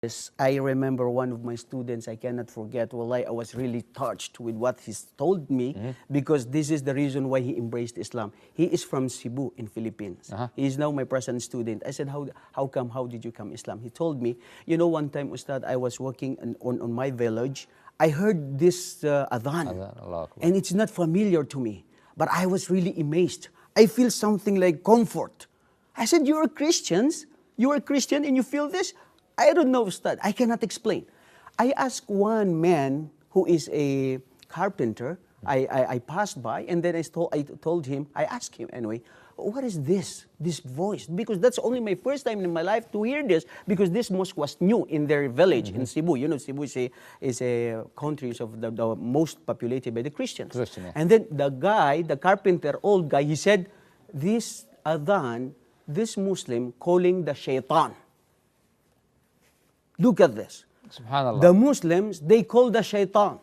Yes, I remember one of my students, I cannot forget, wallahi, I was really touched with what he's told me because this is the reason why he embraced Islam. He is from Cebu in Philippines. He is now my present student. I said, how come, how did you come Islam? He told me, you know, one time, Ustad, I was working on my village. I heard this adhan, and it's not familiar to me, but I was really amazed. I feel something like comfort. I said, you are Christians? You are Christian and you feel this? I don't know, Ustad. I cannot explain. I asked one man who is a carpenter. I passed by and then I told him, I asked him anyway, what is this voice? Because that's only my first time in my life to hear this, because this mosque was new in their village in Cebu. You know, Cebu is a country of the most populated by the Christians. And then the guy, the carpenter, old guy, he said, this adhan, this Muslim calling the shaitan. Look at this. Subhanallah. The Muslims, they call the shaitan.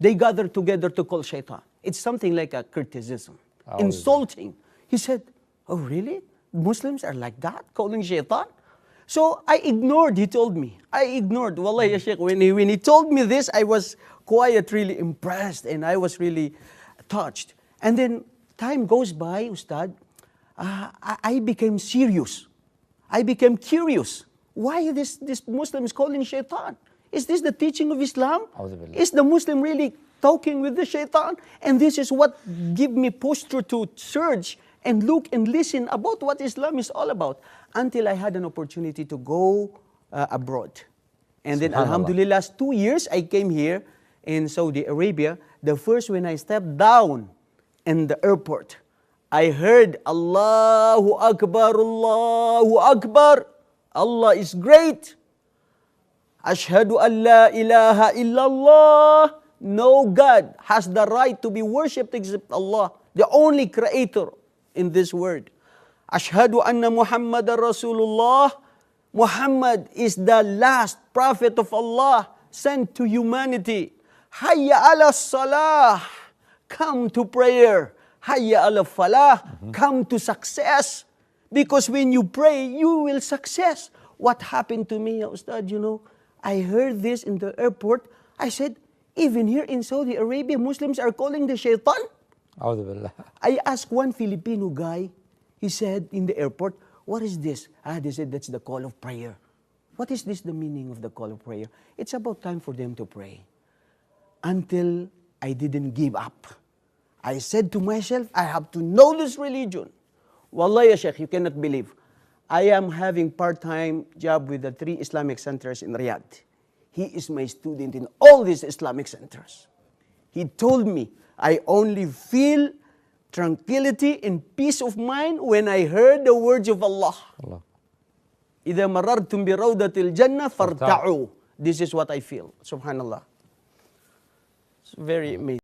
They gather together to call shaitan. It's something like a criticism, insulting. He said, oh really? Muslims are like that, calling shaitan? So I ignored, he told me. I ignored. Wallahi, ya Sheikh, when he told me this, I was quite really impressed and I was really touched. And then time goes by, Ustad, I became serious. I became curious. Why this Muslim is calling shaitan? Is this the teaching of Islam? Is the Muslim really talking with the shaitan? And this is what give me posture to search and look and listen about what Islam is all about, until I had an opportunity to go abroad. And then alhamdulillah, last 2 years I came here in Saudi Arabia. The first, when I stepped down in the airport, I heard Allahu Akbar, Allahu Akbar. Allah is great. Ashhadu an la ilaha illallah. No God has the right to be worshipped except Allah, the only creator in this world. Ashhadu anna Muhammadan Rasulullah. Muhammad is the last prophet of Allah sent to humanity. Hayya ala salah. Come to prayer. Hayya ala falah. Come to success. Because when you pray, you will success. What happened to me, Ustad, you know, I heard this in the airport. I said, even here in Saudi Arabia, Muslims are calling the shaitan? I asked one Filipino guy, he said in the airport, what is this? They said, that's the call of prayer. What is this, the meaning of the call of prayer? It's about time for them to pray. Until I didn't give up. I said to myself, I have to know this religion. Wallahi, ya Sheikh, you cannot believe. I am having part-time job with the 3 Islamic centers in Riyadh. He is my student in all these Islamic centers. He told me, I only feel tranquility and peace of mind when I heard the words of Allah. إِذَا مَرَرْتُمْ بِرَوْضَةِ الْجَنَّةِ فَارْتَعُوا. This is what I feel. Subhanallah. It's very amazing.